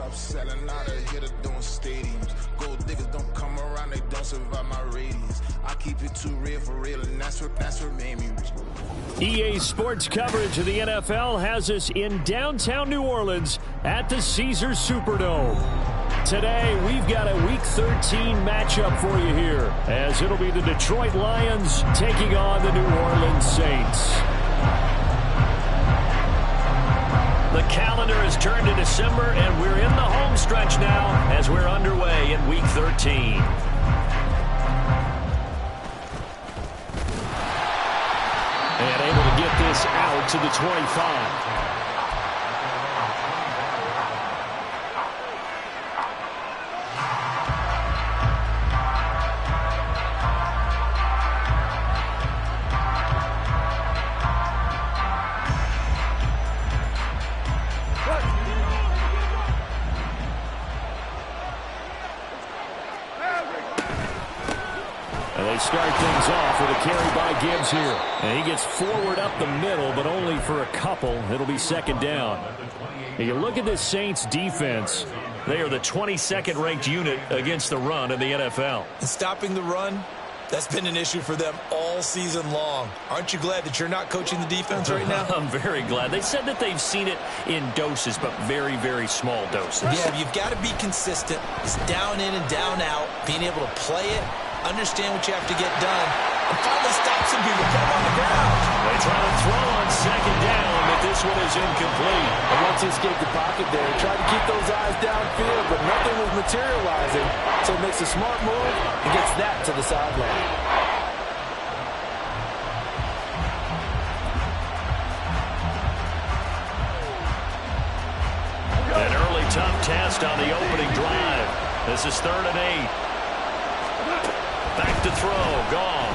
I'm selling out of here to doing stadiums. Gold diggers don't come around, they don't survive my radius. I keep it too real for real, and that's what made me rich. EA Sports coverage of the NFL has us in downtown New Orleans at the Caesars Superdome. Today, we've got a Week 13 matchup for you here, as it'll be the Detroit Lions taking on the New Orleans Saints. The calendar has turned to December, and we're in the home stretch now as we're underway in Week 13. And able to get this out to the 25. Start things off with a carry by Gibbs here. And he gets forward up the middle, but only for a couple. It'll be second down. And you look at this Saints defense. They are the 22nd ranked unit against the run in the NFL. And stopping the run, that's been an issue for them all season long. Aren't you glad that you're not coaching the defense right now? I'm very glad. They said that they've seen it in doses, but very, very small doses. Yeah, you've got to be consistent. It's down in and down out, being able to play it, understand what you have to get done, and finally stop some people from on the ground. They try to throw on second down, but this one is incomplete. And once he escaped the pocket there, he tried to keep those eyes downfield, but nothing was materializing. So he makes a smart move and gets that to the sideline. An early tough test on the opening drive. This is 3rd and 8. Back to throw, Goff.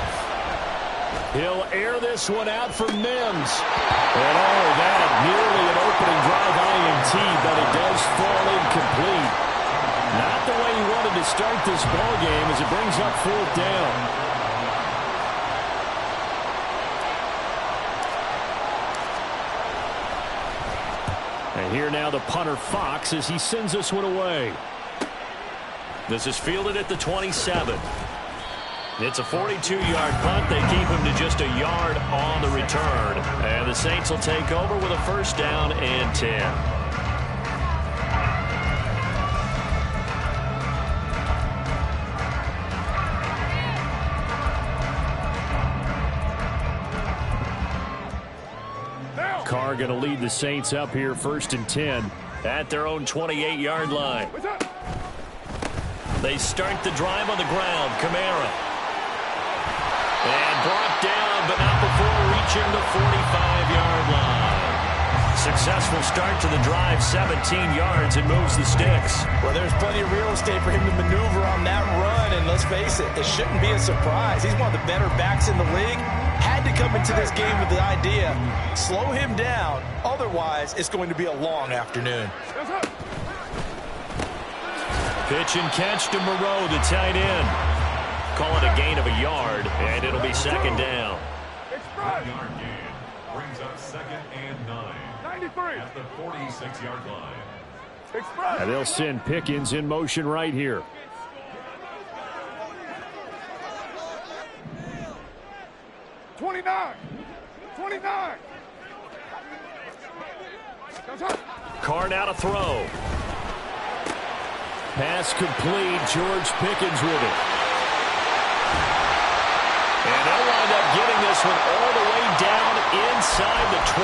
He'll air this one out for Mims. And that nearly an opening drive INT, but it does fall incomplete. Not the way he wanted to start this ball game as it brings up 4th down. And here now the punter Fox as he sends this one away. This is fielded at the 27. It's a 42-yard punt. They keep him to just a yard on the return. And the Saints will take over with a 1st down and 10. Carr going to lead the Saints up here 1st and 10 at their own 28-yard line. They start the drive on the ground. Kamara. And brought down, but not before reaching the 45-yard line. Successful start to the drive, 17 yards, and moves the sticks. Well, there's plenty of real estate for him to maneuver on that run, and let's face it, it shouldn't be a surprise. He's one of the better backs in the league. Had to come into this game with the idea, slow him down, otherwise it's going to be a long afternoon. Pitch and catch to Moreau, the tight end. Call it a gain of a yard, and it'll be 2nd down. 5-yard gain brings up 2nd and 9. 93 at the 46-yard line. And they'll send Pickens in motion right here. Carr now to throw. Pass complete. George Pickens with it. And they'll wind up getting this one all the way down inside the 20.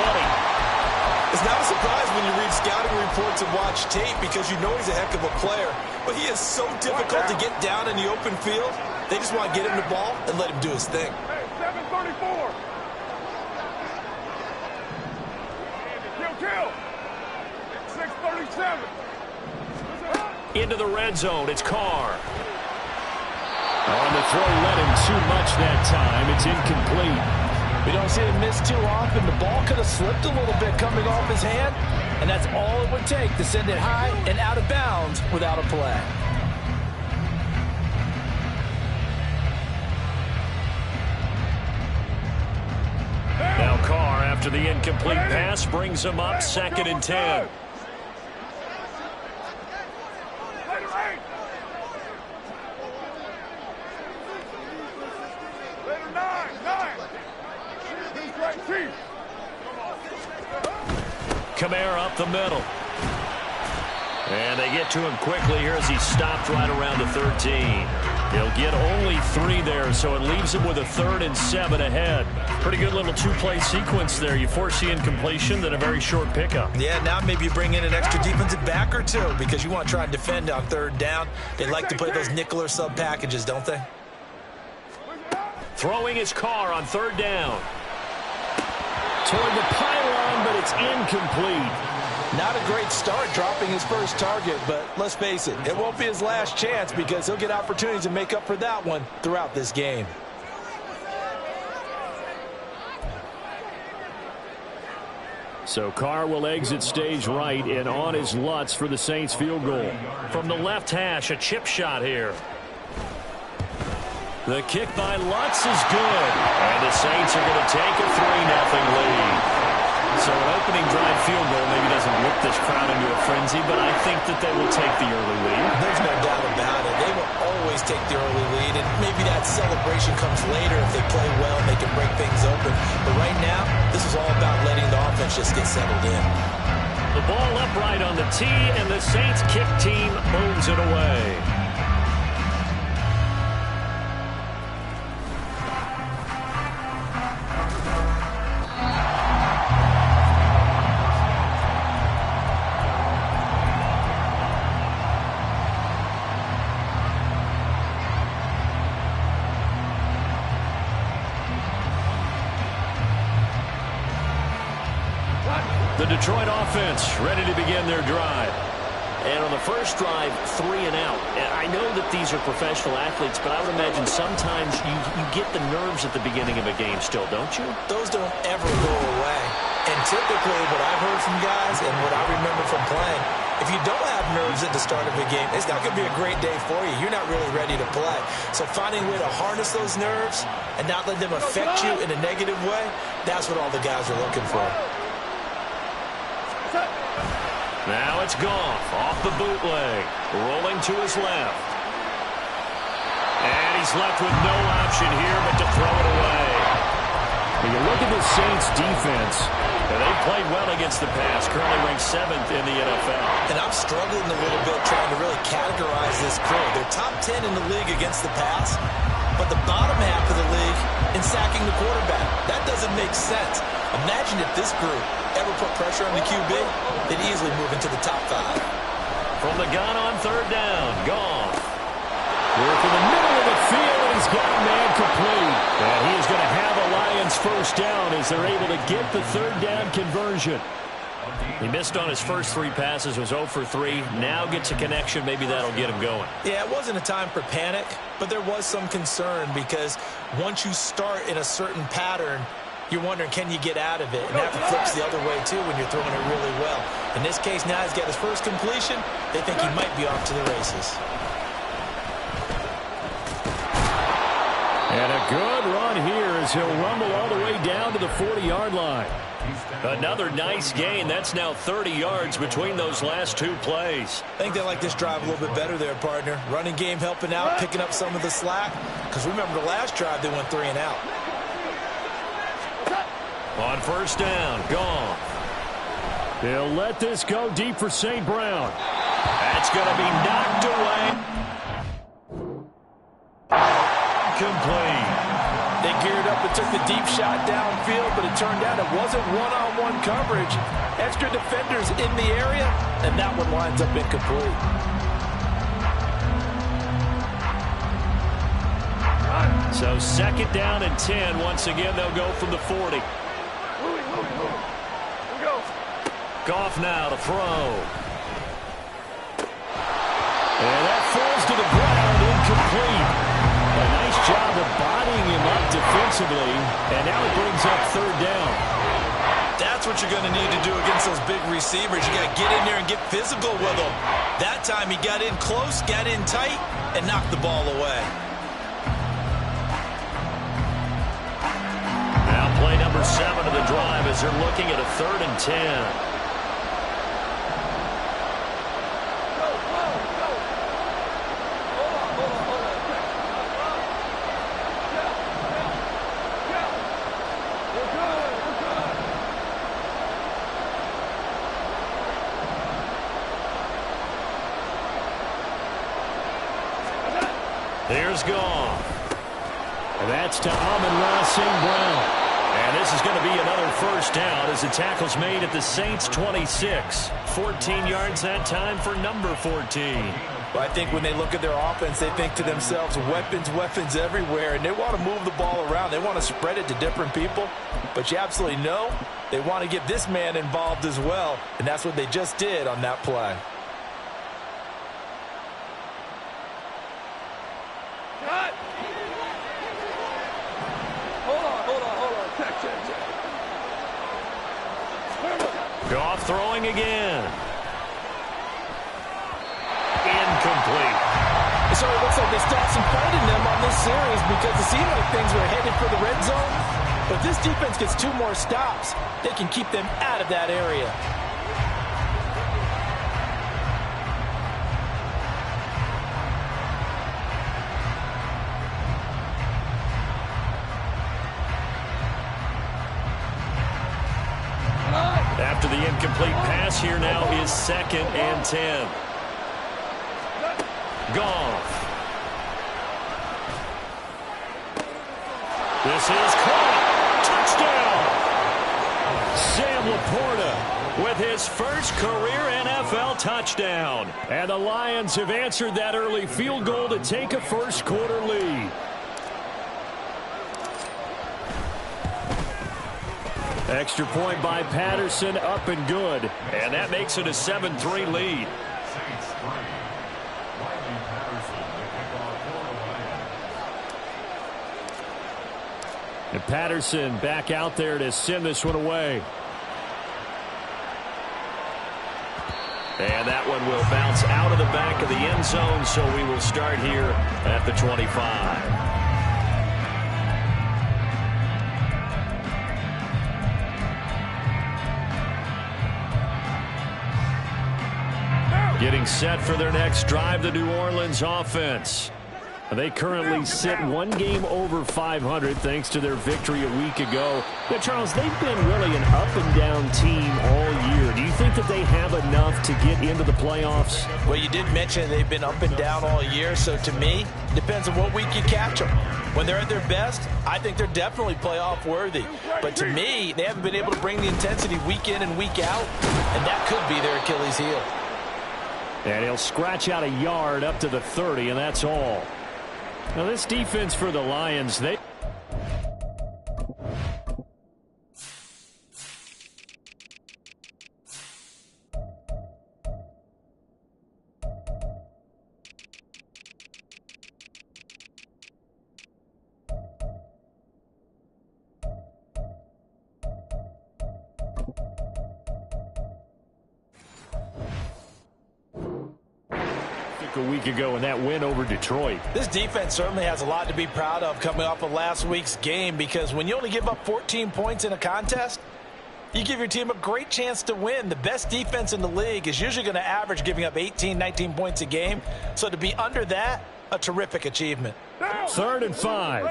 It's not a surprise when you read scouting reports and watch tape because you know he's a heck of a player. But he is so difficult to get down in the open field. They just want to get him the ball and let him do his thing. Hey, 734. Kill. 637. Into the red zone. It's Carr. On the throw, let him too much that time. It's incomplete. We don't see him miss too often. The ball could have slipped a little bit coming off his hand, and that's all it would take to send it high and out of bounds without a play. Now Carr, after the incomplete pass, brings him up 2nd and 10. Kamara up the middle. And they get to him quickly here as he's stopped right around the 13. He'll get only 3 there, so it leaves him with a 3rd and 7 ahead. Pretty good little 2-play sequence there. You force the incompletion, then a very short pickup. Yeah, now maybe you bring in an extra defensive back or 2 because you want to try and defend on 3rd down. They like to play those nickel or sub packages, don't they? Throwing his car on 3rd down. Toward the pylon, but it's incomplete. Not a great start dropping his first target, but let's face it, it won't be his last chance because he'll get opportunities to make up for that one throughout this game. So Carr will exit stage right and on his Lutz for the Saints field goal. From the left hash, a chip shot here. The kick by Lutz is good. And the Saints are going to take a 3-0 lead. So an opening drive field goal maybe doesn't whip this crowd into a frenzy, but I think that they will take the early lead. There's no doubt about it. They will always take the early lead, and maybe that celebration comes later if they play well and they can break things open. But right now, this is all about letting the offense just get settled in. The ball upright on the tee, and the Saints kick team moves it away. The Detroit offense ready to begin their drive. And on the first drive, 3 and out. And I know that these are professional athletes, but I would imagine sometimes you get the nerves at the beginning of a game still, don't you? Those don't ever go away. And typically what I've heard from guys and what I remember from playing, if you don't have nerves at the start of a game, it's not going to be a great day for you. You're not really ready to play. So finding a way to harness those nerves and not let them affect you in a negative way, that's what all the guys are looking for. Now it's Goff off the bootleg, rolling to his left. And he's left with no option here but to throw it away. When you look at the Saints defense, they played well against the pass, currently ranked 7th in the NFL. And I'm struggling a little bit trying to really categorize this crew. They're top 10 in the league against the pass, but the bottom half of the league in sacking the quarterback. That doesn't make sense. Imagine if this group ever put pressure on the QB, they'd easily move into the top 5. From the gun on 3rd down, Goff. Here from the middle of the field, and he's got a man complete. And he is going to have a Lions first down as they're able to get the 3rd down conversion. He missed on his first 3 passes, was 0 for 3. Now gets a connection. Maybe that'll get him going. Yeah, it wasn't a time for panic, but there was some concern because once you start in a certain pattern, you're wondering, can you get out of it? And that flips the other way, too, when you're throwing it really well. In this case, now he's got his first completion. They think he might be off to the races. And a good run here as he'll rumble all the way down to the 40-yard line. Another nice gain. That's now 30 yards between those last 2 plays. I think they like this drive a little bit better there, partner. Running game helping out, picking up some of the slack. Because remember, the last drive, they went 3 and out. On 1st down, Goff. They'll let this go deep for St. Brown. That's going to be knocked away. Complete. They geared up and took the deep shot downfield, but it turned out it wasn't one-on-one coverage. Extra defenders in the area, and that one winds up incomplete. So 2nd down and 10. Once again, they'll go from the 40. Goff now to throw. And that falls to the ground, incomplete. A nice job of bodying him up defensively, and now it brings up 3rd down. That's what you're going to need to do against those big receivers. You got to get in there and get physical with them. That time he got in close, got in tight, and knocked the ball away. Now play number 7 of the drive as they're looking at a 3rd and 10. There's Goff. And that's to Amon-Ra St. Brown. And this is going to be another first down as the tackle's made at the Saints' 26. 14 yards that time for number 14. Well, I think when they look at their offense, they think to themselves, weapons, weapons everywhere, and they want to move the ball around. They want to spread it to different people, but you absolutely know they want to get this man involved as well, and that's what they just did on that play. Cut! Hold on. Check. Goff throwing again. Incomplete. So it looks like they still have some fight in them on this series because it seemed like things were headed for the red zone. But if this defense gets 2 more stops, they can keep them out of that area. After the incomplete pass, here now is 2nd and 10. Goff. This is caught. Touchdown. Sam Laporta with his first career NFL touchdown. And the Lions have answered that early field goal to take a first quarter lead. Extra point by Patterson, up and good. And that makes it a 7-3 lead. And Patterson back out there to send this one away. And that one will bounce out of the back of the end zone, so we will start here at the 25. Getting set for their next drive, the New Orleans offense. They currently sit 1 game over 500 thanks to their victory a week ago. Now, Charles, they've been really an up-and-down team all year. Do you think that they have enough to get into the playoffs? Well, you did mention they've been up and down all year, so to me, it depends on what week you catch them. When they're at their best, I think they're definitely playoff worthy. But to me, they haven't been able to bring the intensity week in and week out, and that could be their Achilles heel. And he'll scratch out a yard up to the 30, and that's all. Now, this defense for the Lions, they... a week ago in that win over Detroit. This defense certainly has a lot to be proud of coming off of last week's game, because when you only give up 14 points in a contest, you give your team a great chance to win. The best defense in the league is usually going to average giving up 18, 19 points a game. So to be under that, a terrific achievement. 3rd and 5.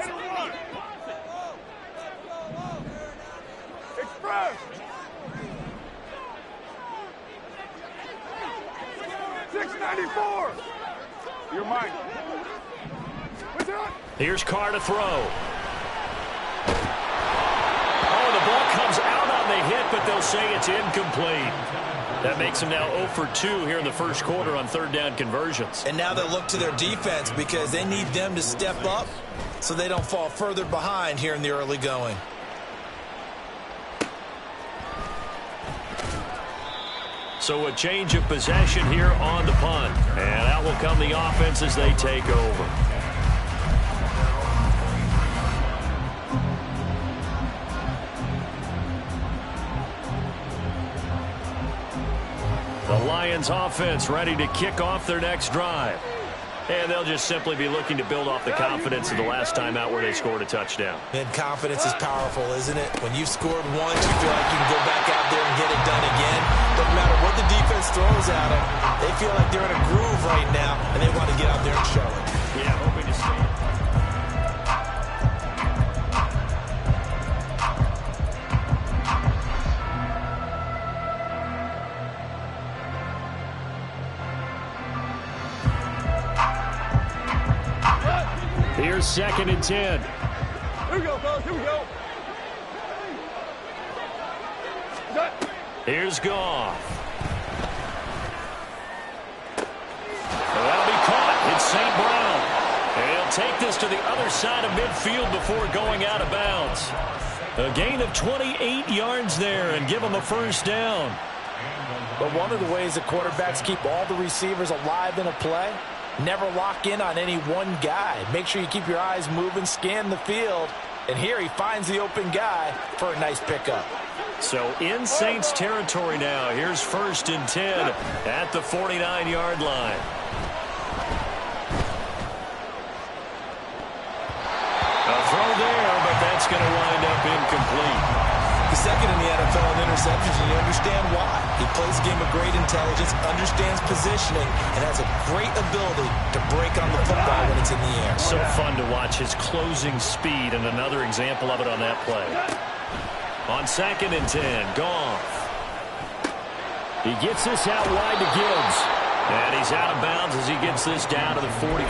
Express! 694! You're mine. What's that? Here's Carr to throw. Oh, the ball comes out on the hit, but they'll say it's incomplete. That makes them now 0 for 2 here in the first quarter on 3rd down conversions. And now they'll look to their defense because they need them to step up so they don't fall further behind here in the early going. So a change of possession here on the punt. And out will come the offense as they take over. The Lions offense ready to kick off their next drive. And they'll just simply be looking to build off the confidence of the last time out where they scored a touchdown. And confidence is powerful, isn't it? When you've scored once, you feel like you can go back out there and get it done again. Doesn't matter what the defense throws at them. They feel like they're in a groove right now, and they want to get out there and show it. Yeah, hoping to stay. Here's 2nd and 10. Here we go, fellas. Here we go. Here's Goff. That'll be caught. It's St. Brown. And he'll take this to the other side of midfield before going out of bounds. A gain of 28 yards there and give him a first down. But one of the ways that quarterbacks keep all the receivers alive in a play, never lock in on any one guy. Make sure you keep your eyes moving, scan the field. And here he finds the open guy for a nice pickup. So in Saints territory now. Here's 1st and 10 at the 49-yard line. A throw there, but that's going to wind up incomplete. He's second in the NFL in interceptions, and you understand why. He plays a game of great intelligence, understands positioning, and has a great ability to break on the football when it's in the air. So fun to watch his closing speed, and another example of it on that play. On 2nd and 10, Goff. He gets this out wide to Gibbs. And he's out of bounds as he gets this down to the 45.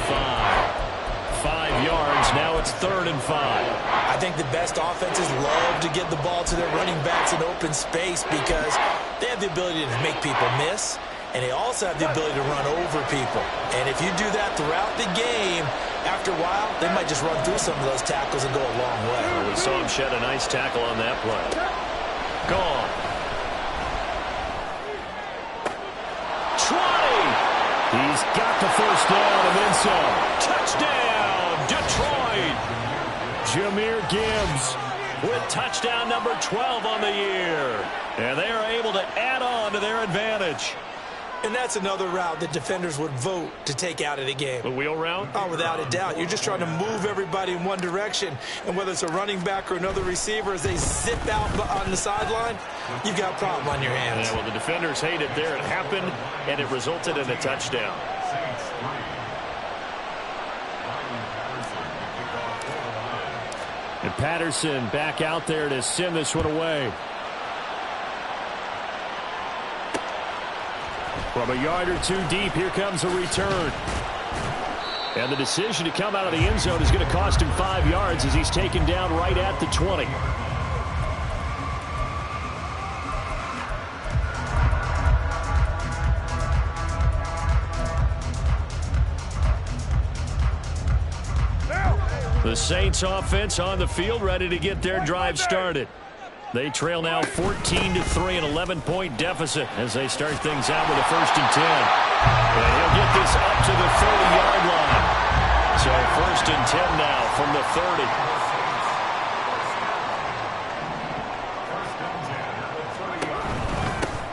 5 yards, now it's 3rd and 5. I think the best offenses love to get the ball to their running backs in open space because they have the ability to make people miss, and they also have the ability to run over people. And if you do that throughout the game, after a while, they might just run through some of those tackles and go a long way. Well, we saw him shed a nice tackle on that play. Gone. 20. He's got the first down and then some. Touchdown, Detroit. Jahmyr Gibbs with touchdown number 12 on the year. And they are able to add on to their advantage. And that's another route that defenders would vote to take out of the game. The wheel route? Oh, without a doubt. You're just trying to move everybody in one direction. And whether it's a running back or another receiver, as they zip out on the sideline, you've got a problem on your hands. Yeah, well, the defenders hate it there. It happened, and it resulted in a touchdown. And Patterson back out there to send this one away. From a yard or two deep, here comes a return. And the decision to come out of the end zone is going to cost him 5 yards as he's taken down right at the 20. The Saints offense on the field, ready to get their drive started. They trail now 14-3, an 11-point deficit as they start things out with a 1st and 10. And he'll get this up to the 30-yard line. So 1st and 10 now from the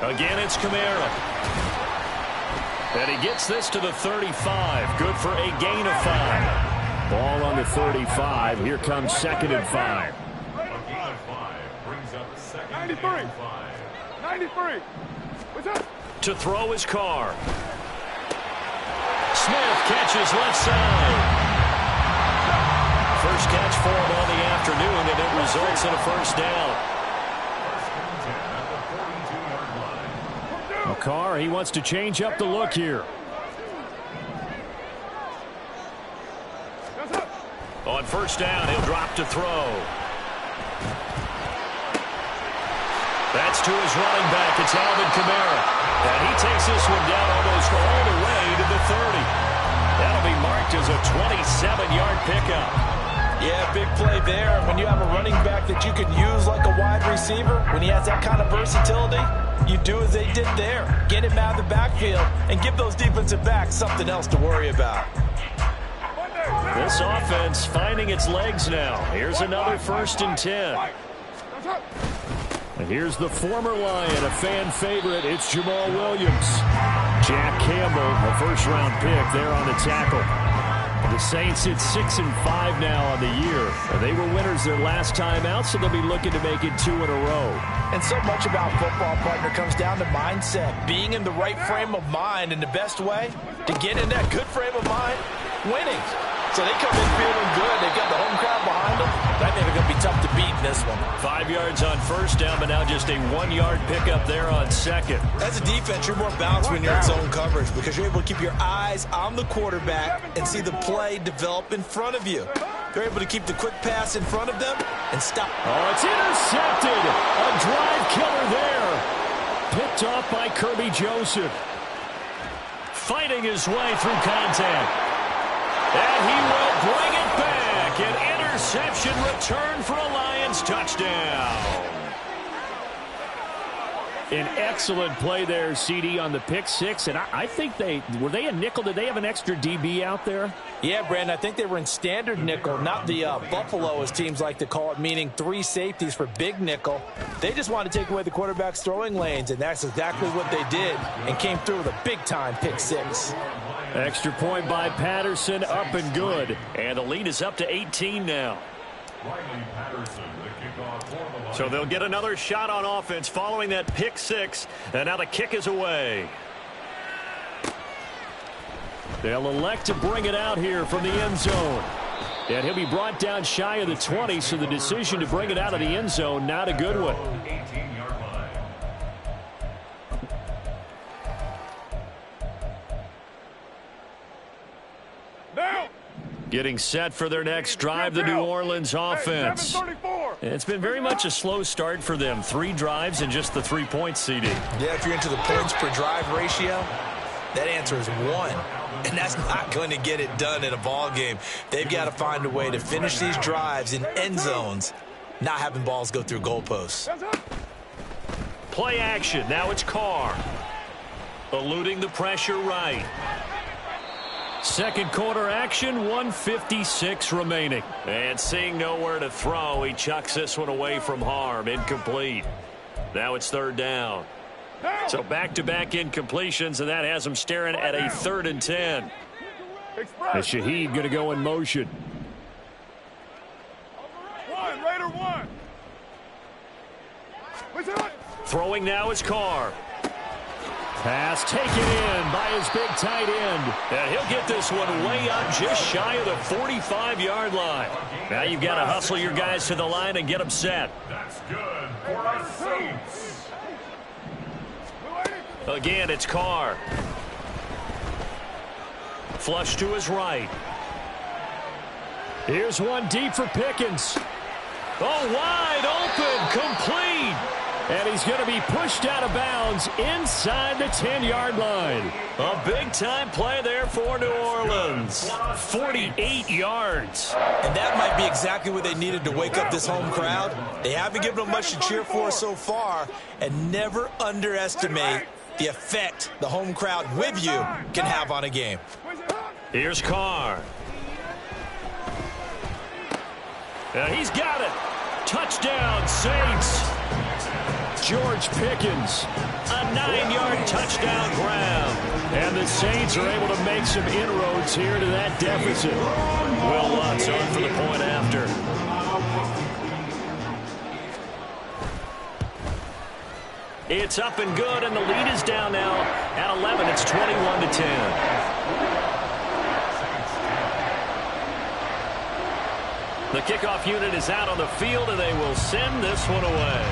30. Again, it's Kamara. And he gets this to the 35. Good for a gain of 5. Ball on the 35. Here comes 2nd and 5. 93. 93. What's up? To throw his car. Smith catches left side. First catch for him on the afternoon, and it results in a first down. McCarr, he wants to change up the look here. On first down, he'll drop to throw. That's to his running back. It's Alvin Kamara. And he takes this one down almost all the way to the 30. That'll be marked as a 27-yard pickup. Yeah, big play there. When you have a running back that you could use like a wide receiver, when he has that kind of versatility, you do as they did there. Get him out of the backfield and give those defensive backs something else to worry about. This offense finding its legs now. Here's another 1st and 10. And here's the former Lion, a fan favorite. It's Jamal Williams. Jack Campbell, a first-round pick there on the tackle. The Saints at 6-5 now on the year. And they were winners their last time out, so they'll be looking to make it 2 in a row. And so much about football, partner, comes down to mindset. Being in the right frame of mind, and the best way to get in that good frame of mind, winning. So they come in feeling good. They've got the home crowd behind handled. I think they're going to be tough to beat in this one. 5 yards on first down, but now just a 1-yard pickup there on second. As a defense, you're more balanced when you're in zone coverage because you're able to keep your eyes on the quarterback and see the play develop in front of you. They're able to keep the quick pass in front of them and stop. Oh, it's intercepted. A drive killer there. Picked off by Kirby Joseph. Fighting his way through contact. And he will bring it back. An interception return for a Lions touchdown. An excellent play there, CD, on the pick six. And I think were they a nickel? Did they have an extra DB out there? Yeah, Brandon, I think they were in standard nickel, not the Buffalo, as teams like to call it, meaning 3 safeties for big nickel. They just wanted to take away the quarterback's throwing lanes, and that's exactly what they did, and came through with a big-time pick six. Extra point by Patterson, up and good. And the lead is up to 18 now. So they'll get another shot on offense following that pick six, and now the kick is away. They'll elect to bring it out here from the end zone. And he'll be brought down shy of the 20, so the decision to bring it out of the end zone, not a good one. Now. Getting set for their next drive, the New Orleans offense. It's been very much a slow start for them. 3 drives and just the 3 points, CD. Yeah, if you're into the points per drive ratio, that answer is 1. And that's not going to get it done in a ball game. They've got to find a way to finish these drives in end zones, not having balls go through goalposts. Play action. Now it's Carr. Eluding the pressure right. Second quarter action, 1:56 remaining. And seeing nowhere to throw, he chucks this one away from harm. Incomplete. Now it's third down. So back-to-back incompletions, and that has him staring at a 3rd and 10. And Shaheed going to go in motion. Raider one. Throwing now is Carr. Pass taken in by his big tight end. And he'll get this one way up just shy of the 45-yard line. Now you've got to hustle your guys to the line and get them set. That's good for the Saints. Again, it's Carr. Flush to his right. Here's one deep for Pickens. Oh, wide open, complete. And he's going to be pushed out of bounds inside the 10-yard line. A big-time play there for New Orleans. 48 yards. And that might be exactly what they needed to wake up this home crowd. They haven't given them much to cheer for so far, and never underestimate the effect the home crowd with you can have on a game. Here's Carr. He's got it. Touchdown, Saints. George Pickens, a 9-yard touchdown grab. And the Saints are able to make some inroads here to that deficit. Will Lutz on for the point after. It's up and good, and the lead is down now at 11. It's 21-10. The kickoff unit is out on the field, and they will send this one away.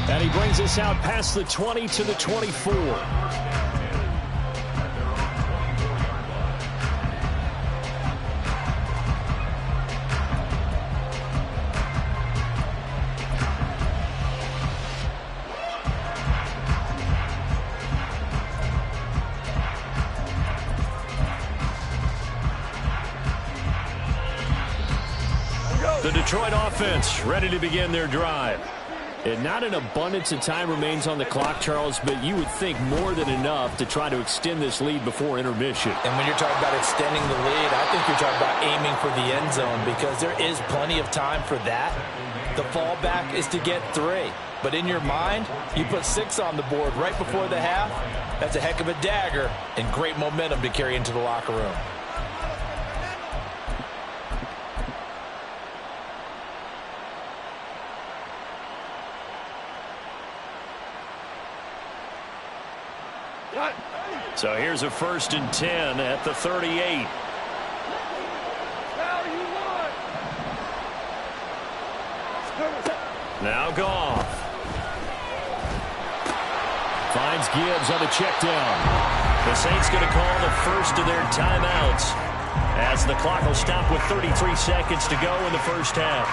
And he brings us out past the 20 to the 24. The Detroit offense ready to begin their drive. And not an abundance of time remains on the clock, Charles, but you would think more than enough to try to extend this lead before intermission. And when you're talking about extending the lead, I think you're talking about aiming for the end zone because there is plenty of time for that. The fallback is to get 3. But in your mind, you put 6 on the board right before the half. That's a heck of a dagger and great momentum to carry into the locker room. So here's a 1st and 10 at the 38. Now Goff. Finds Gibbs on the check down. The Saints going to call the first of their timeouts as the clock will stop with 33 seconds to go in the first half.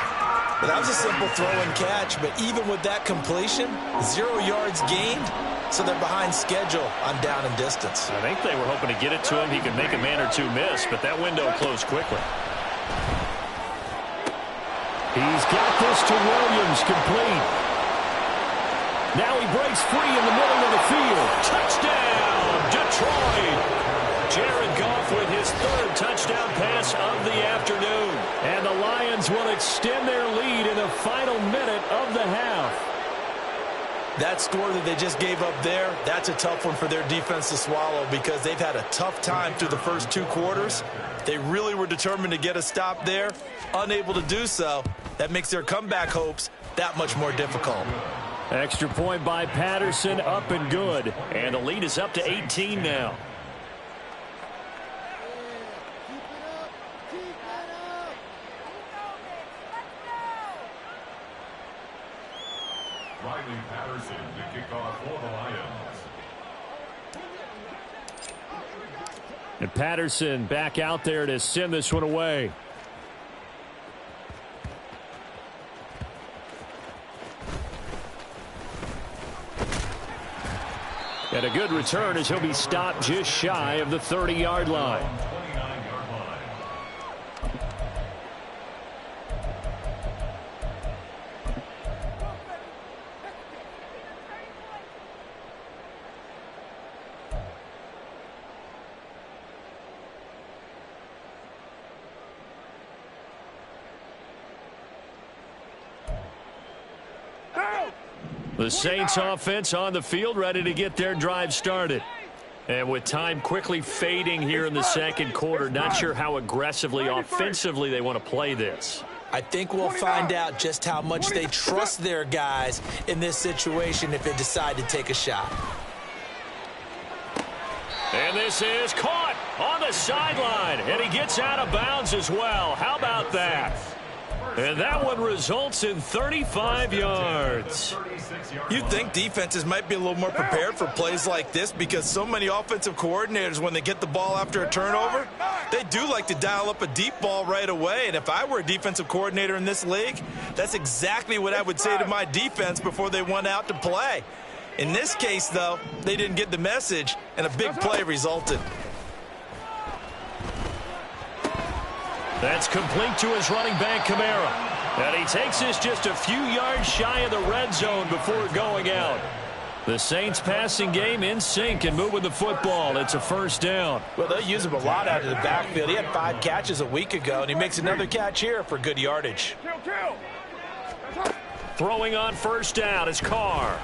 Well, that was a simple throw and catch, but even with that completion, 0 yards gained, so they're behind schedule on down and distance. I think they were hoping to get it to him. He could make a man or two miss, but that window closed quickly. He's got this to Williams, complete. Now he breaks free in the middle of the field. Touchdown, Detroit. Jared Goff with his 3rd touchdown pass of the afternoon. And the Lions will extend their lead in the final minute of the half. That score that they just gave up there, that's a tough one for their defense to swallow because they've had a tough time through the first 2 quarters. They really were determined to get a stop there, unable to do so. That makes their comeback hopes that much more difficult. Extra point by Patterson, up and good. And the lead is up to 18 now. Riley Patterson, the kickoff for the Lions. And Patterson back out there to send this one away. And a good return as he'll be stopped just shy of the 30-yard line. 29-yard line. The Saints offense on the field, ready to get their drive started. And with time quickly fading here in the second quarter, not sure how aggressively, offensively they want to play this. I think we'll find out just how much they trust their guys in this situation if they decide to take a shot. And this is caught on the sideline, and he gets out of bounds as well. How about that? And that one results in 35 yards. You'd think defenses might be a little more prepared for plays like this because so many offensive coordinators, when they get the ball after a turnover, they do like to dial up a deep ball right away. And if I were a defensive coordinator in this league, that's exactly what I would say to my defense before they went out to play. In this case, though, they didn't get the message, and a big play resulted. That's complete to his running back, Kamara. And he takes this just a few yards shy of the red zone before going out. The Saints passing game in sync and moving the football. It's a 1st down. Well, they'll use him a lot out of the backfield. He had 5 catches a week ago, and he makes another catch here for good yardage. Throwing on 1st down is Carr.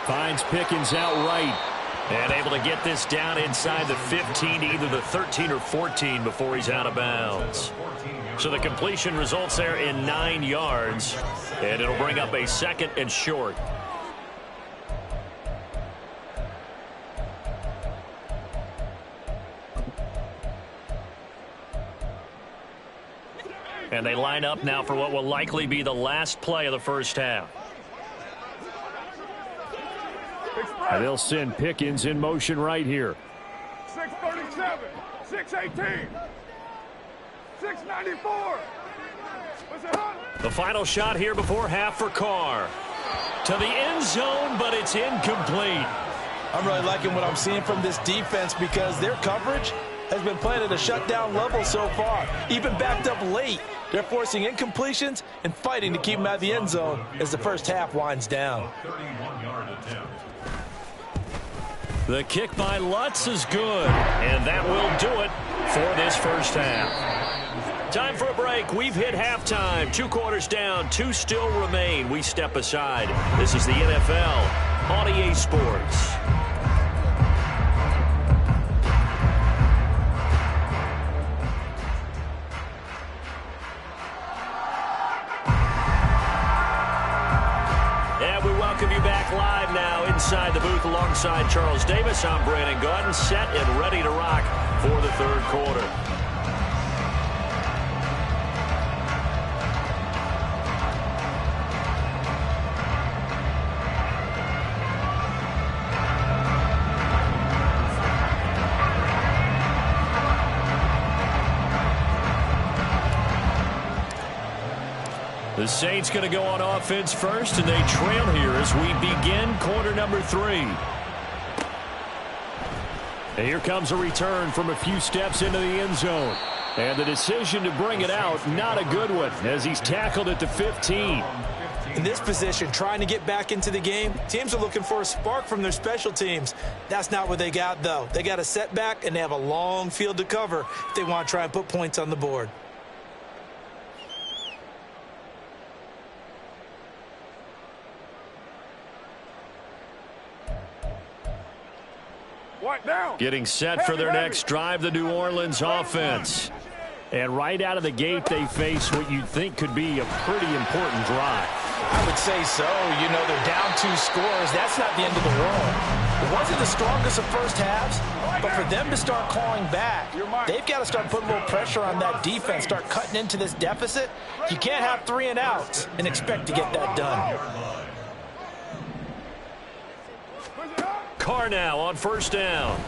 Finds Pickens out right. And able to get this down inside the 15, either the 13 or 14 before he's out of bounds. So the completion results there in 9 yards. And it'll bring up a 2nd and short. And they line up now for what will likely be the last play of the first half. And they'll send Pickens in motion right here. 637, 618, 694. The final shot here before half for Carr. To the end zone, but it's incomplete. I'm really liking what I'm seeing from this defense because their coverage has been playing at a shutdown level so far. Even backed up late, they're forcing incompletions and fighting to keep them out of the end zone as the first half winds down. 31-yard attempt. The kick by Lutz is good, and that will do it for this first half. Time for a break. We've hit halftime. 2 quarters down, 2 still remain. We step aside. This is the NFL on EA Sports. welcome you back live now inside the booth alongside Charles Davis. I'm Brandon Gaudin, set and ready to rock for the third quarter. The Saints going to go on offense first, and they trail here as we begin quarter number 3. And here comes a return from a few steps into the end zone. And the decision to bring it out, not a good one, as he's tackled at the 15. In this position, trying to get back into the game, teams are looking for a spark from their special teams. That's not what they got, though. They got a setback, and they have a long field to cover if they want to try and put points on the board. Getting set for their next drive, the New Orleans offense. And right out of the gate, they face what you'd think could be a pretty important drive. I would say so. You know, they're down 2 scores. That's not the end of the world. It wasn't the strongest of first halves, but for them to start clawing back, they've got to start putting a little pressure on that defense, start cutting into this deficit. You can't have 3 and outs and expect to get that done. Carr now on first down.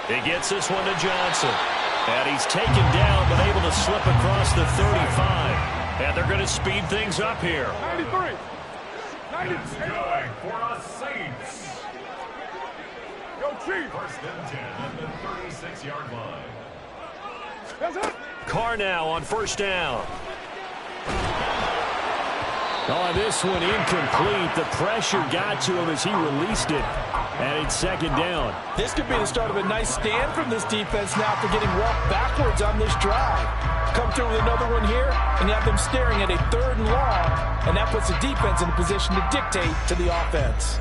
He gets this one to Johnson. And he's taken down, but able to slip across the 35. And they're going to speed things up here. 93. 93. Going for a Saints. Go Chief. First and 10 at the 36-yard line. That's it. Carr now on first down. Oh, this one incomplete. The pressure got to him as he released it. And it's second down. This could be the start of a nice stand from this defense now after getting walked backwards on this drive. Come through with another one here, and you have them staring at a 3rd and long, and that puts the defense in a position to dictate to the offense.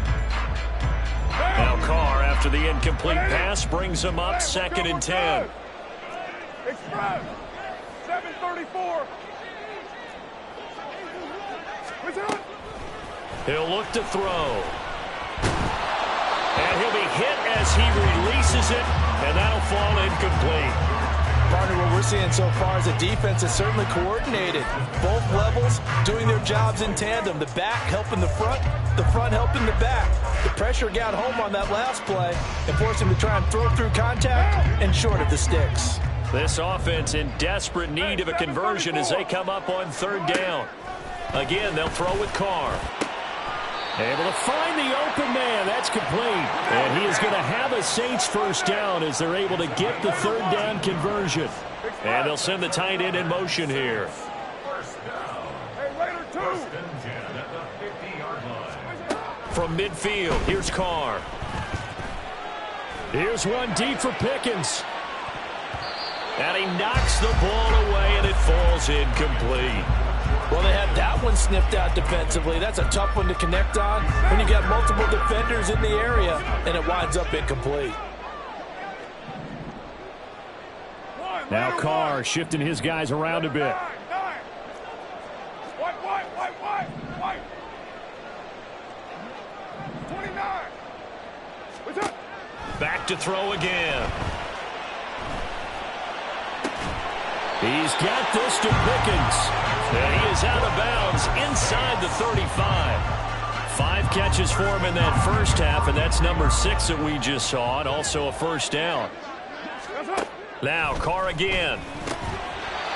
Now Carr, after the incomplete pass, brings him up second and 10. Express. 734. He'll look to throw. And he'll be hit as he releases it, and that'll fall incomplete. Partner, what we're seeing so far is a defense that's certainly coordinated. Both levels doing their jobs in tandem. The back helping the front helping the back. The pressure got home on that last play and forced him to try and throw through contact and short of the sticks. This offense in desperate need of a conversion as they come up on 3rd down. Again, they'll throw with Carr. Able to find the open man. That's complete. And he is going to have a Saints first down as they're able to get the 3rd down conversion. And they'll send the tight end in motion here. First down. First and 10 at the 50-yard line. From midfield, here's Carr. Here's one deep for Pickens. And he knocks the ball away, and it falls incomplete. Well, they had that one sniffed out defensively. That's a tough one to connect on when you got multiple defenders in the area, and it winds up incomplete. Now Carr shifting his guys around a bit. White. 29. What's up? Back to throw again. He's got this to Pickens. And he is out of bounds inside the 35. 5 catches for him in that first half, and that's number 6 that we just saw, and also a first down. Now Carr again.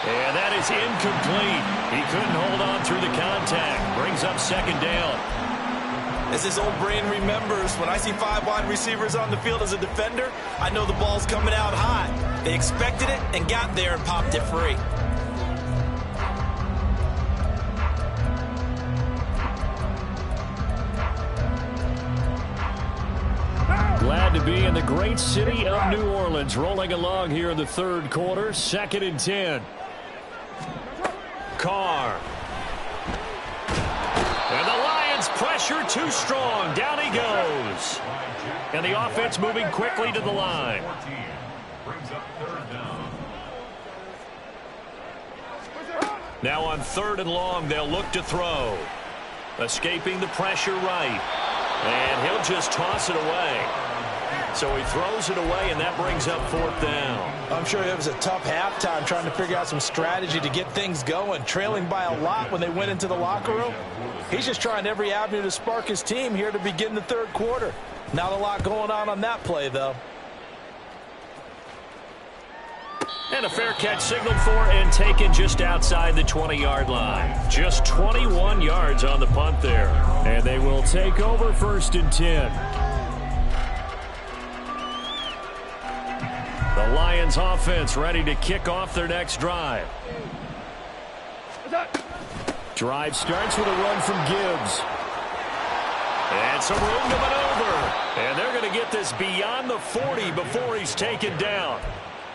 And that is incomplete. He couldn't hold on through the contact. Brings up second down. As his old brain remembers, when I see 5 wide receivers on the field as a defender, I know the ball's coming out high. They expected it and got there and popped it free. Glad to be in the great city of New Orleans, rolling along here in the 3rd quarter. 2nd and 10. Carr. And the Lions pressure too strong. Down he goes. And the offense moving quickly to the line. Brings up 3rd down. Now on 3rd and long, they'll look to throw. Escaping the pressure right. And he'll just toss it away. So he throws it away, and that brings up 4th down. I'm sure it was a tough halftime trying to figure out some strategy to get things going, trailing by a lot when they went into the locker room. He's just trying every avenue to spark his team here to begin the 3rd quarter. Not a lot going on that play, though. And a fair catch signaled for and taken just outside the 20-yard line. Just 21 yards on the punt there. And they will take over 1st and 10. The Lions offense ready to kick off their next drive. Drive starts with a run from Gibbs. And some room to maneuver. And they're going to get this beyond the 40 before he's taken down.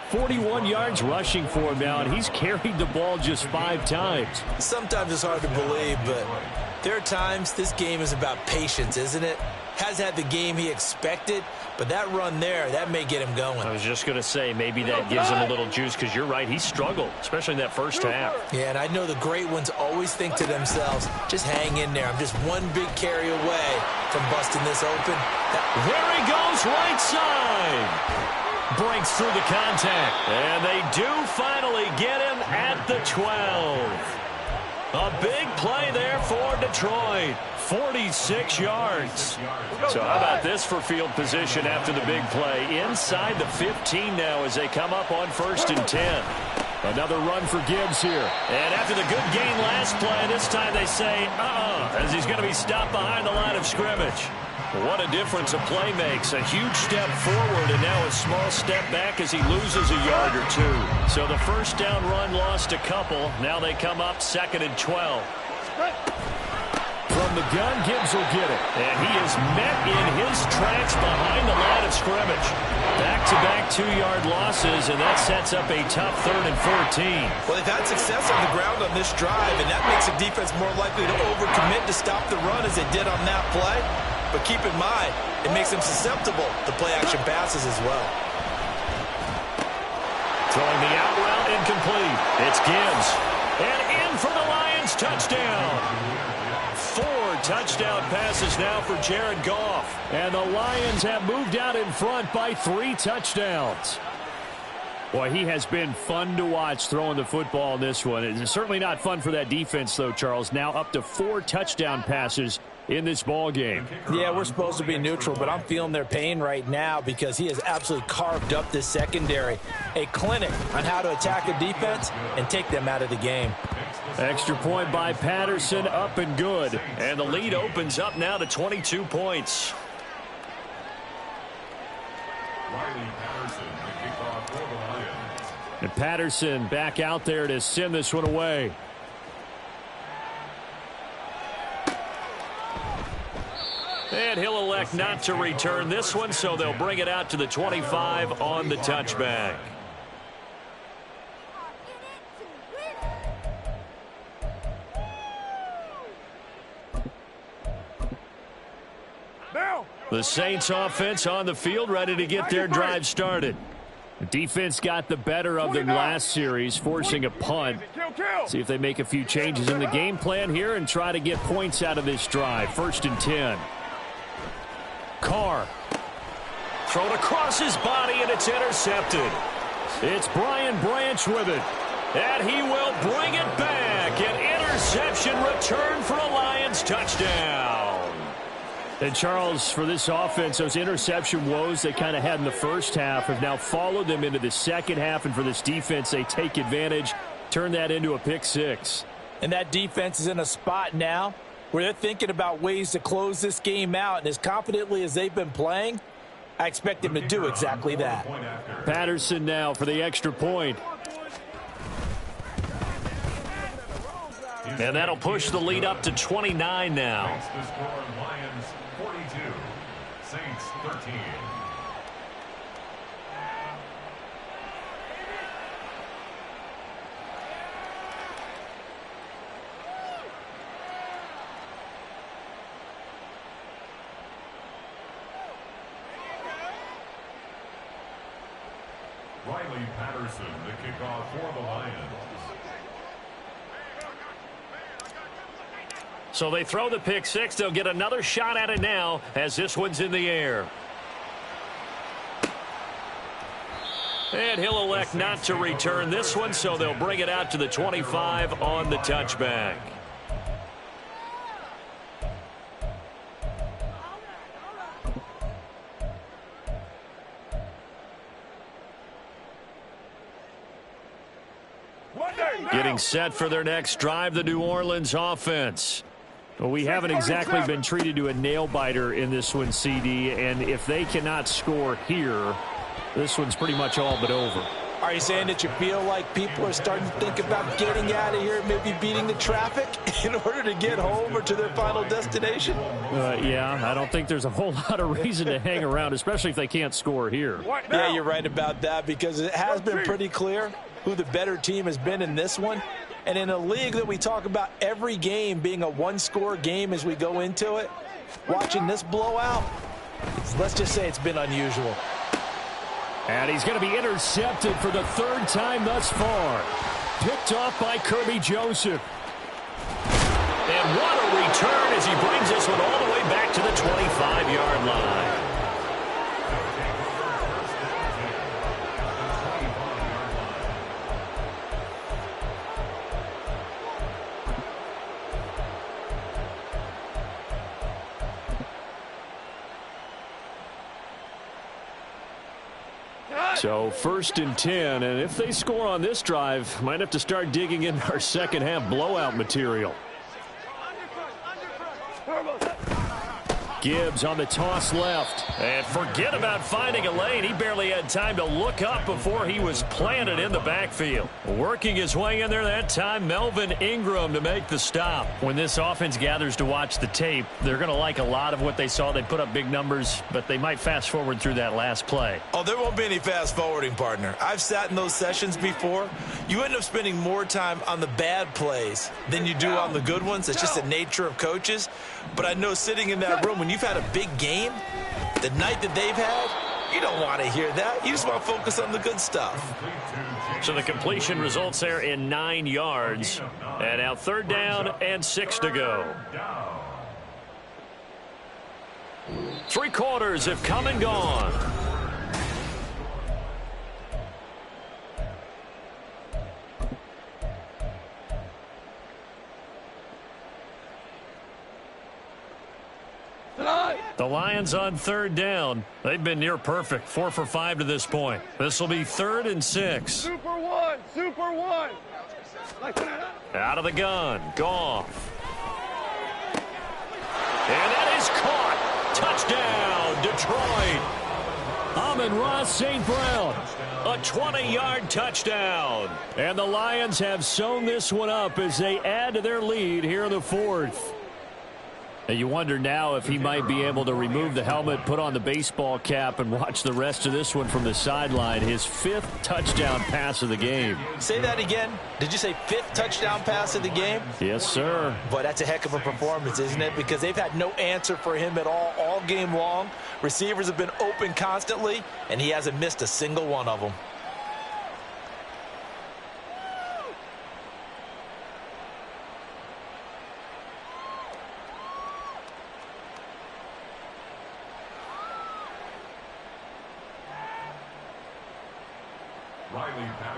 41 yards rushing for him now, and he's carried the ball just 5 times. Sometimes it's hard to believe, but there are times this game is about patience, isn't it? Has had the game he expected, but that run there, that may get him going. I was just going to say, maybe that gives him a little juice, because you're right, he struggled, especially in that first half. Yeah, and I know the great ones always think to themselves, just hang in there. I'm just one big carry away from busting this open. There he goes, right side. Breaks through the contact. And they do finally get him at the 12. A big play there for Detroit. 46 yards. So how about this for field position after the big play? Inside the 15 now as they come up on 1st and 10. Another run for Gibbs here. And after the good gain last play, this time they say, as he's going to be stopped behind the line of scrimmage. What a difference a play makes. A huge step forward and now a small step back as he loses a yard or 2. So the first down run lost a couple. Now they come up 2nd and 12. From the gun, Gibbs will get it. And he is met in his tracks behind the line of scrimmage. Back-to-back 2-yard losses, and that sets up a tough 3rd and 14. Well, they've had success on the ground on this drive, and that makes the defense more likely to overcommit to stop the run as they did on that play. But keep in mind, it makes them susceptible to play-action passes as well. Throwing the out route incomplete. It's Gibbs. And in for the Lions touchdown. 4 touchdown passes now for Jared Goff. And the Lions have moved out in front by 3 touchdowns. Boy, he has been fun to watch throwing the football in this one. It's certainly not fun for that defense, though, Charles. Now up to 4 touchdown passes in this ball game. Yeah, we're supposed to be neutral, but I'm feeling their pain right now because he has absolutely carved up this secondary. A clinic on how to attack a defense and take them out of the game. Extra point by Patterson, up and good. And the lead opens up now to 22 points. And Patterson back out there to send this one away. And he'll elect not to return this one, so they'll bring it out to the 25 on the touchback. The Saints offense on the field, ready to get their drive started. The defense got the better of them last series, forcing a punt. See if they make a few changes in the game plan here and try to get points out of this drive. 1st and 10. Carr. Thrown across his body, and it's intercepted. It's Brian Branch with it. And he will bring it back. An interception return for a Lions touchdown. And Charles, for this offense, those interception woes they kind of had in the first half have now followed them into the second half. And for this defense, they take advantage, turn that into a pick 6. And that defense is in a spot now where they're thinking about ways to close this game out. And as confidently as they've been playing, I expect them to do exactly that. Patterson now for the extra point. And that'll push the lead up to 29 now. Lions 42, Saints 13. Riley Patterson, the kickoff for the Lions. So they throw the pick six. They'll get another shot at it now as this one's in the air. And he'll elect not to return this one, so they'll bring it out to the 25 on the touchback. Getting set for their next drive, the New Orleans offense. Well, we haven't exactly been treated to a nail-biter in this one, CD, and if they cannot score here, this one's pretty much all but over. Are you saying that you feel like people are starting to think about getting out of here, maybe beating the traffic in order to get home or to their final destination? Yeah, I don't think there's a whole lot of reason to hang around, especially if they can't score here. Yeah, you're right about that, because it has been pretty clear who the better team has been in this one. And in a league that we talk about every game being a one-score game as we go into it, watching this blowout, let's just say it's been unusual. And he's going to be intercepted for the third time thus far. Picked off by Kirby Joseph. And what a return as he brings this one all the way back to the 25-yard line. So 1st and 10, and if they score on this drive, might have to start digging in our second half blowout material. Gibbs on the toss left. And forget about finding a lane. He barely had time to look up before he was planted in the backfield. Working his way in there that time, Melvin Ingram to make the stop. When this offense gathers to watch the tape, they're going to like a lot of what they saw. They put up big numbers, but they might fast forward through that last play. Oh, there won't be any fast forwarding, partner. I've sat in those sessions before. You end up spending more time on the bad plays than you do on the good ones. It's just the nature of coaches. But I know sitting in that room, when you've had a big game, the night that they've had, you don't want to hear that. You just want to focus on the good stuff. So the completion results there in 9 yards. And now 3rd down and 6 to go. 3 quarters have come and gone. The Lions on 3rd down. They've been near perfect. 4 for 5 to this point. This will be 3rd and 6. Super one. Super one. Out of the gun. Goff. And that is caught. Touchdown, Detroit. Amon-Ra St. Brown. A 20-yard touchdown. And the Lions have sewn this one up as they add to their lead here in the 4th. And you wonder now if he might be able to remove the helmet, put on the baseball cap, and watch the rest of this one from the sideline. His 5th touchdown pass of the game. Say that again. Did you say 5th touchdown pass of the game? Yes, sir. Boy, that's a heck of a performance, isn't it? Because they've had no answer for him at all game long. Receivers have been open constantly, and he hasn't missed a single one of them.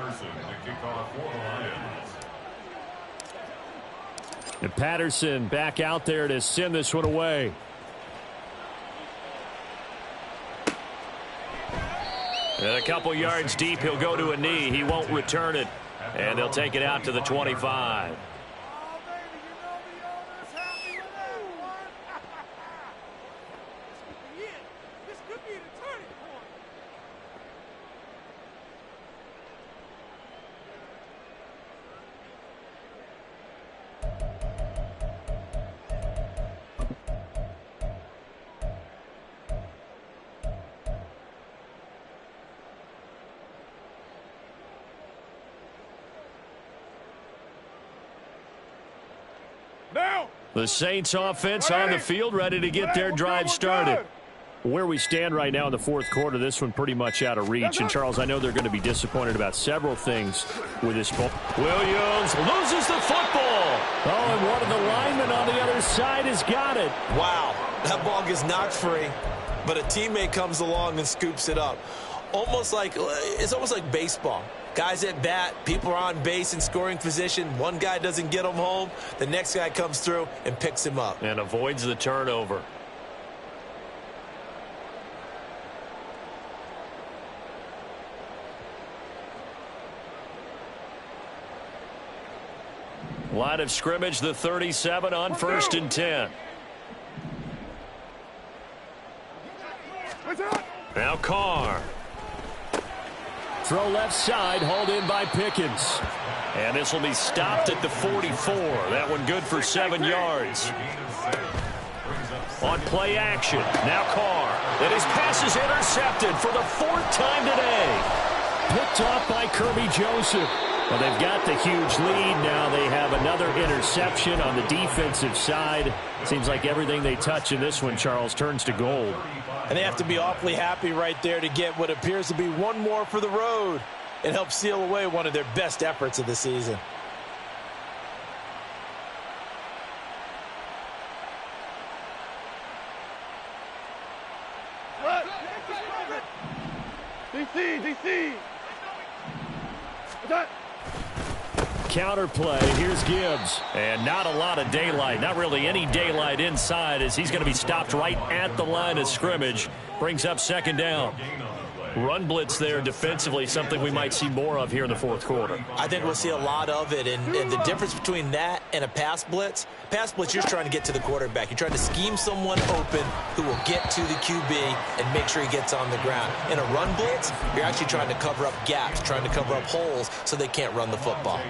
The kickoff for the Lions. And Patterson back out there to send this one away. And a couple yards deep, he'll go to a knee. He won't return it. And they'll take it out to the 25. The Saints offense on the field, ready to get their drive started. Where we stand right now in the 4th quarter, this one pretty much out of reach. And, Charles, I know they're going to be disappointed about several things with this ball. Williams loses the football. Oh, and one of the linemen on the other side side has got it. Wow, that ball gets knocked free, but a teammate comes along and scoops it up. It's almost like baseball. Guys at bat, people are on base in scoring position. One guy doesn't get him home. The next guy comes through and picks him up. And avoids the turnover. Line of scrimmage, the 37 on 1st and 10. Now Carr. Throw left side, hauled in by Pickens. And this will be stopped at the 44. That one good for 7 yards. On play action, now Carr. And his pass is intercepted for the 4th time today. Picked off by Kirby Joseph. Well, they've got the huge lead. Now they have another interception on the defensive side. Seems like everything they touch in this one, Charles, turns to gold. And they have to be awfully happy right there to get what appears to be one more for the road. It helps seal away one of their best efforts of the season. DC. What's that? Counter play. Here's Gibbs. And not a lot of daylight. Not really any daylight inside as he's going to be stopped right at the line of scrimmage. Brings up 2nd down. Run blitz there defensively, something we might see more of here in the 4th quarter. I think we'll see a lot of it, and the difference between that and a pass blitz, you're trying to get to the quarterback. You're trying to scheme someone open who will get to the QB and make sure he gets on the ground. In a run blitz, you're actually trying to cover up gaps, trying to cover up holes so they can't run the football.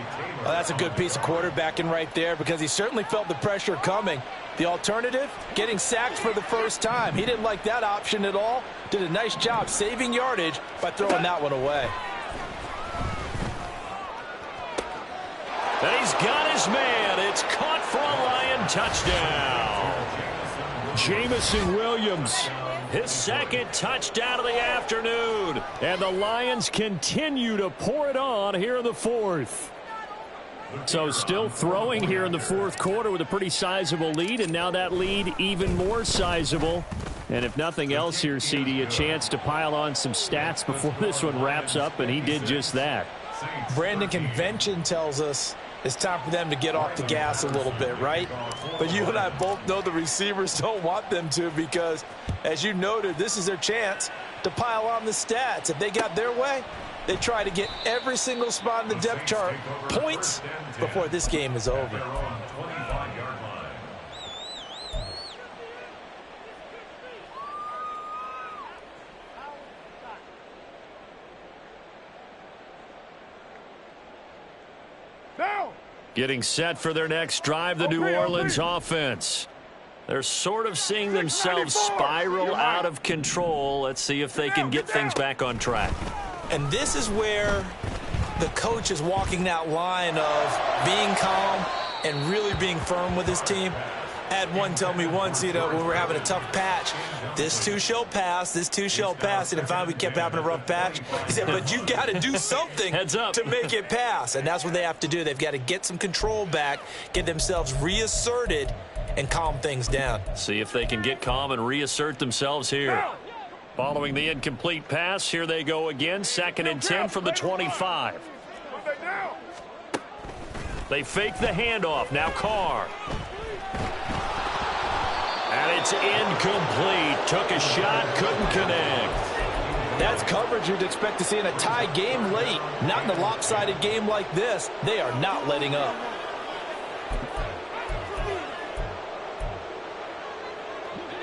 Well, that's a good piece of quarterbacking right there because he certainly felt the pressure coming. The alternative, getting sacked for the first time. He didn't like that option at all. Did a nice job saving yardage by throwing that one away. And he's got his man. It's caught for a Lion touchdown. Jamison Williams, his 2nd touchdown of the afternoon. And the Lions continue to pour it on here in the 4th. So still throwing here in the 4th quarter with a pretty sizable lead, and now that lead even more sizable. And if nothing else here, CD, a chance to pile on some stats before this one wraps up, and he did just that. Brandon, convention tells us it's time for them to get off the gas a little bit, right? But you and I both know the receivers don't want them to because, as you noted, this is their chance to pile on the stats. If they got their way, they try to get every single spot in the depth chart points before this game is over. Getting set for their next drive, the New Orleans offense. They're sort of seeing themselves spiral out of control. Let's see if they can get things back on track. And this is where the coach is walking that line of being calm and really being firm with his team. I had one tell me once, when we were having a tough patch, this too shall pass, this too shall pass. And finally we kept having a rough patch. He said, but you got to do something to make it pass. And that's what they have to do. They've got to get some control back, get themselves reasserted, and calm things down. See if they can get calm and reassert themselves here. Following the incomplete pass, here they go again. 2nd and 10 from the 25. They fake the handoff. Now Carr. And it's incomplete. Took a shot, couldn't connect. That's coverage you'd expect to see in a tie game late. Not in a lopsided game like this. They are not letting up.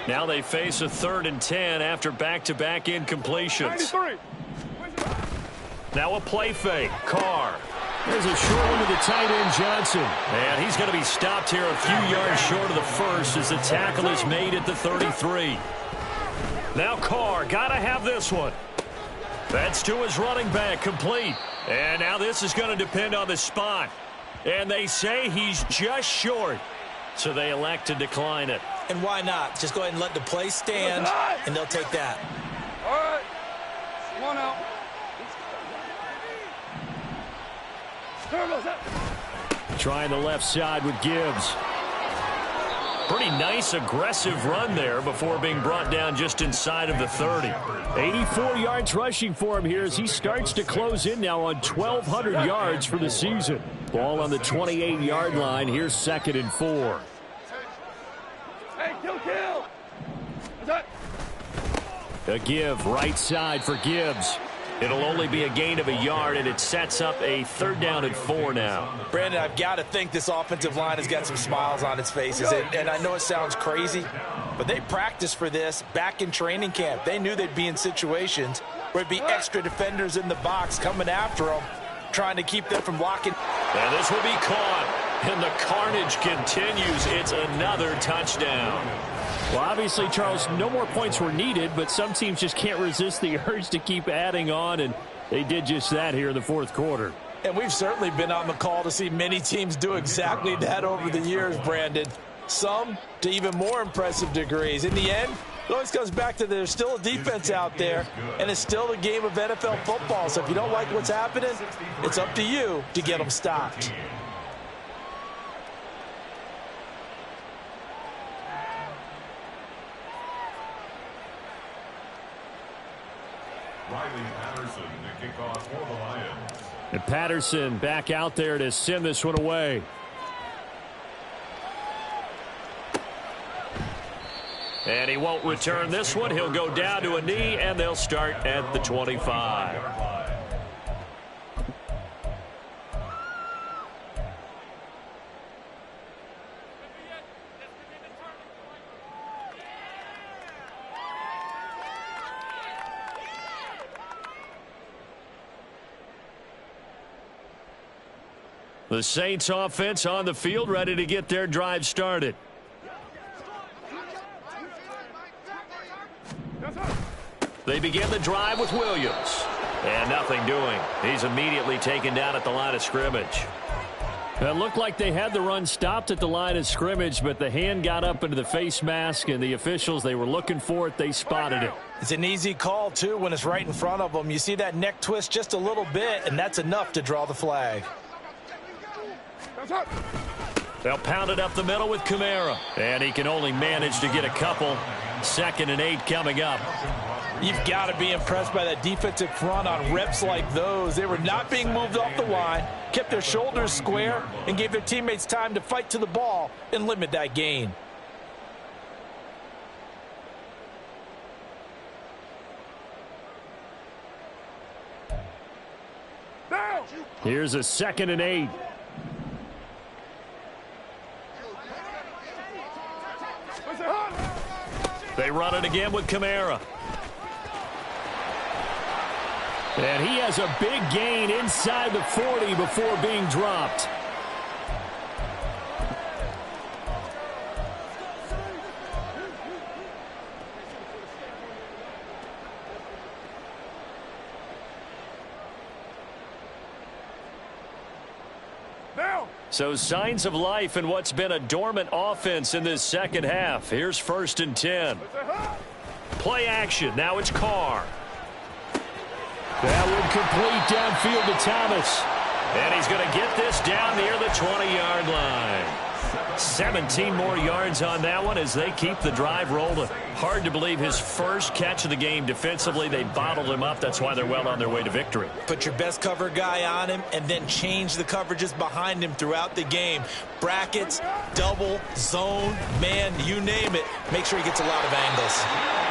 Now they face a 3rd and 10 after back-to-back incompletions. Now a play fake. Carr. There's a short one to the tight end, Johnson. And he's going to be stopped here a few yards short of the first as the tackle is made at the 33. Now Carr, got to have this one. That's to his running back, complete. And now this is going to depend on the spot. And they say he's just short. So they elect to decline it. And why not? Just go ahead and let the play stand, and they'll take that. All right. One out. Trying the left side with Gibbs. Pretty nice, aggressive run there before being brought down just inside of the 30. 84 yards rushing for him here as he starts to close in now on 1,200 yards for the season. Ball on the 28-yard line. Here's 2nd and 4. Hey, kill. A give right side for Gibbs. It'll only be a gain of a yard, and it sets up a 3rd down and 4 now. Brandon, I've got to think this offensive line has got some smiles on its faces. And I know it sounds crazy, but they practiced for this back in training camp. They knew they'd be in situations where it'd be extra defenders in the box coming after them, trying to keep them from locking. And this will be caught, and the carnage continues. It's another touchdown. Well, obviously, Charles, no more points were needed, but some teams just can't resist the urge to keep adding on, and they did just that here in the 4th quarter. And we've certainly been on the call to see many teams do exactly that over the years, Brandon. Some to even more impressive degrees. In the end, it always comes back to there's still a defense out there, and it's still a game of NFL football. So if you don't like what's happening, it's up to you to get them stopped. And Patterson back out there to send this one away. And he won't return this one. He'll go down to a knee, and they'll start at the 25. The Saints offense on the field, ready to get their drive started. They begin the drive with Williams. And nothing doing. He's immediately taken down at the line of scrimmage. It looked like they had the run stopped at the line of scrimmage, but the hand got up into the face mask, and the officials, they were looking for it. They spotted it. It's an easy call, too, when it's right in front of them. You see that neck twist just a little bit, and that's enough to draw the flag. They'll pound it up the middle with Kamara. And he can only manage to get a couple. 2nd and 8 coming up. You've got to be impressed by that defensive front on reps like those. They were not being moved off the line, kept their shoulders square, and gave their teammates time to fight to the ball and limit that gain. Here's a 2nd and 8. They run it again with Kamara. And he has a big gain inside the 40 before being dropped. So signs of life in what's been a dormant offense in this 2nd half. Here's 1st and 10. Play action. Now it's Carr. That would complete downfield to Thomas. And he's going to get this down near the 20-yard line. 17 more yards on that one as they keep the drive rolling. Hard to believe his first catch of the game defensively. They bottled him up. That's why they're well on their way to victory. Put your best cover guy on him and then change the coverages behind him throughout the game. Brackets, double, zone, man, you name it. Make sure he gets a lot of angles.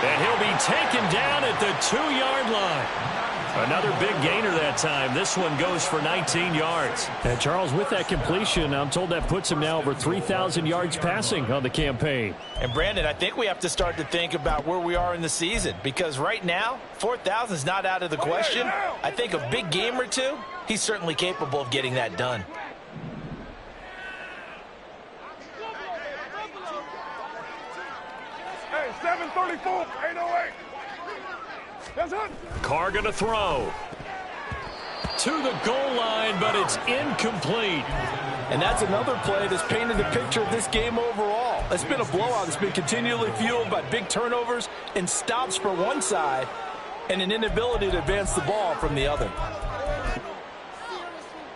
And he'll be taken down at the 2-yard line. Another big gainer that time. This one goes for 19 yards. And Charles, with that completion, I'm told that puts him now over 3,000 yards passing on the campaign. And Brandon, I think we have to start to think about where we are in the season, because right now, 4,000 is not out of the question. I think a big game or two, he's certainly capable of getting that done. Hey, 734, 808. Carr going to throw. To the goal line, but it's incomplete. And that's another play that's painted the picture of this game overall. It's been a blowout. It's been continually fueled by big turnovers and stops for one side and an inability to advance the ball from the other.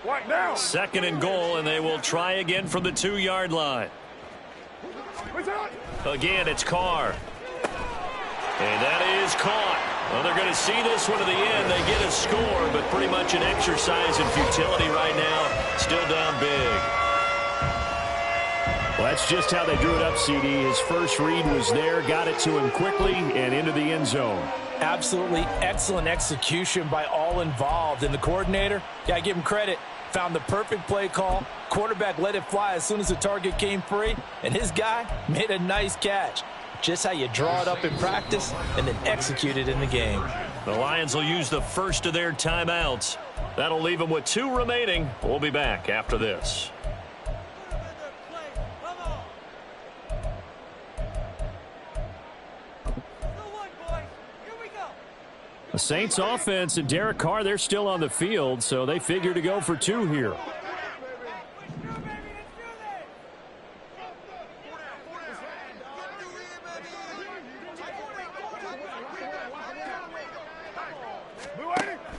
2nd and goal, and they will try again from the 2-yard line. Again, it's Carr. And that is caught. Well, they're going to see this one to the end. They get a score, but pretty much an exercise in futility right now. Still down big. Well, that's just how they drew it up, CD. His first read was there, got it to him quickly, and into the end zone. Absolutely excellent execution by all involved. And the coordinator, got to give him credit, found the perfect play call. Quarterback let it fly as soon as the target came free, and his guy made a nice catch. Just how you draw it up in practice and then execute it in the game. The Lions will use the first of their timeouts. That'll leave them with 2 remaining. We'll be back after this. The Saints offense and Derek Carr, they're still on the field, so they figure to go for 2 here.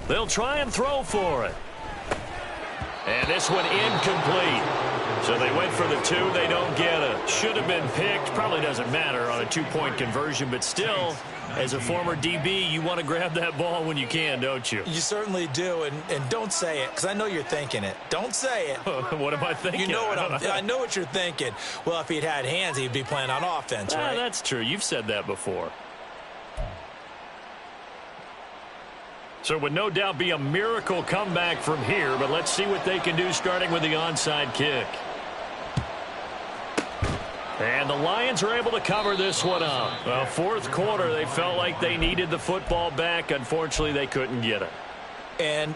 They'll try and throw for it. And this one incomplete. So they went for the 2. They don't get it. Should have been picked. Probably doesn't matter on a 2-point conversion, but still, as a former DB, you want to grab that ball when you can, don't you? You certainly do, and don't say it, because I know you're thinking it. Don't say it. What am I thinking? You know what I know what you're thinking. Well, if he'd had hands, he'd be playing on offense, right? That's true. You've said that before. So it would no doubt be a miracle comeback from here, but let's see what they can do starting with the onside kick. And the Lions are able to cover this one up. Well, fourth quarter, they felt like they needed the football back. Unfortunately, they couldn't get it. And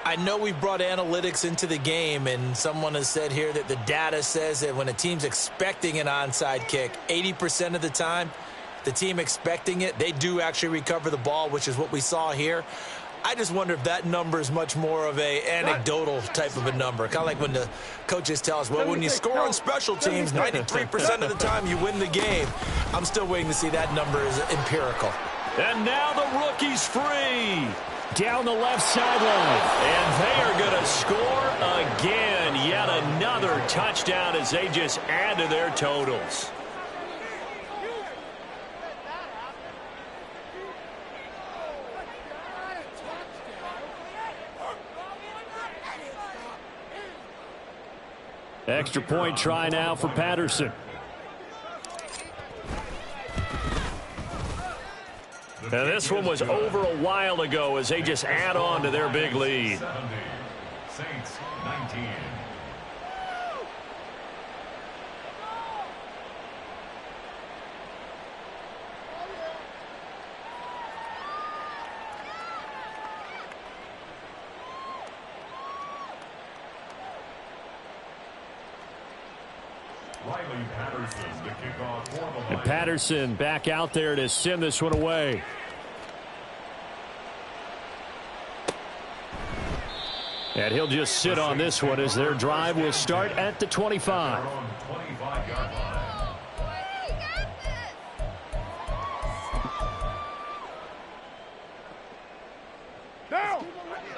I know we brought analytics into the game, and someone has said here that the data says that when a team's expecting an onside kick, 80% of the time, the team expecting it, they do actually recover the ball, which is what we saw here. I just wonder if that number is much more of a anecdotal type of a number. Kind of like when the coaches tell us, well, when you score on special teams, 93% of the time you win the game. I'm still waiting to see that number is empirical. And now the rookie's free. Down the left sideline. And they are going to score again. Yet another touchdown as they just add to their totals. Extra point try now for Patterson. And this one was over a while ago as they just add on to their big lead. Saints 19. And Patterson back out there to send this one away. And he'll just sit on this one as their drive will start at the 25.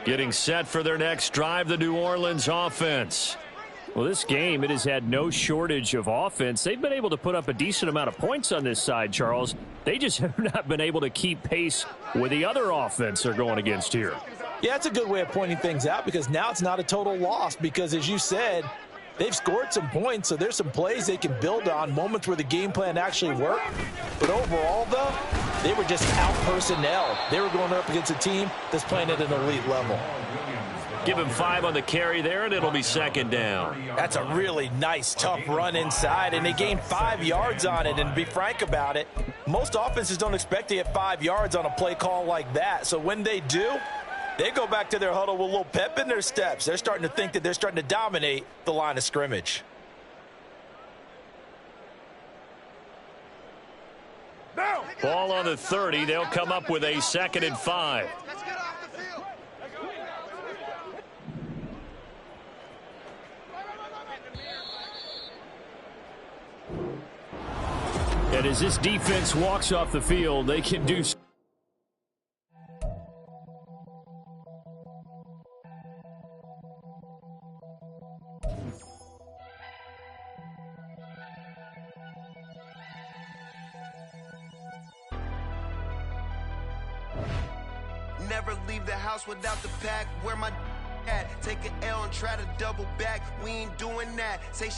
Getting set for their next drive, the New Orleans offense. Well, this game, it has had no shortage of offense. They've been able to put up a decent amount of points on this side, Charles. They just have not been able to keep pace with the other offense they're going against here. Yeah, that's a good way of pointing things out because now it's not a total loss because, as you said, they've scored some points, so there's some plays they can build on, moments where the game plan actually worked. But overall, though, they were just out-personnel. They were going up against a team that's playing at an elite level. Give him 5 on the carry there, and it'll be second down. That's a really nice, tough run inside, and they gained 5 yards on it. And to be frank about it, most offenses don't expect to get 5 yards on a play call like that. So when they do, they go back to their huddle with a little pep in their steps. They're starting to think that they're starting to dominate the line of scrimmage. Ball on the 30. They'll come up with a 2nd and 5. And as this defense walks off the field, they can do so. Never leave the house without the pack. Where my at? Take an L and try to double back. We ain't doing that. Say she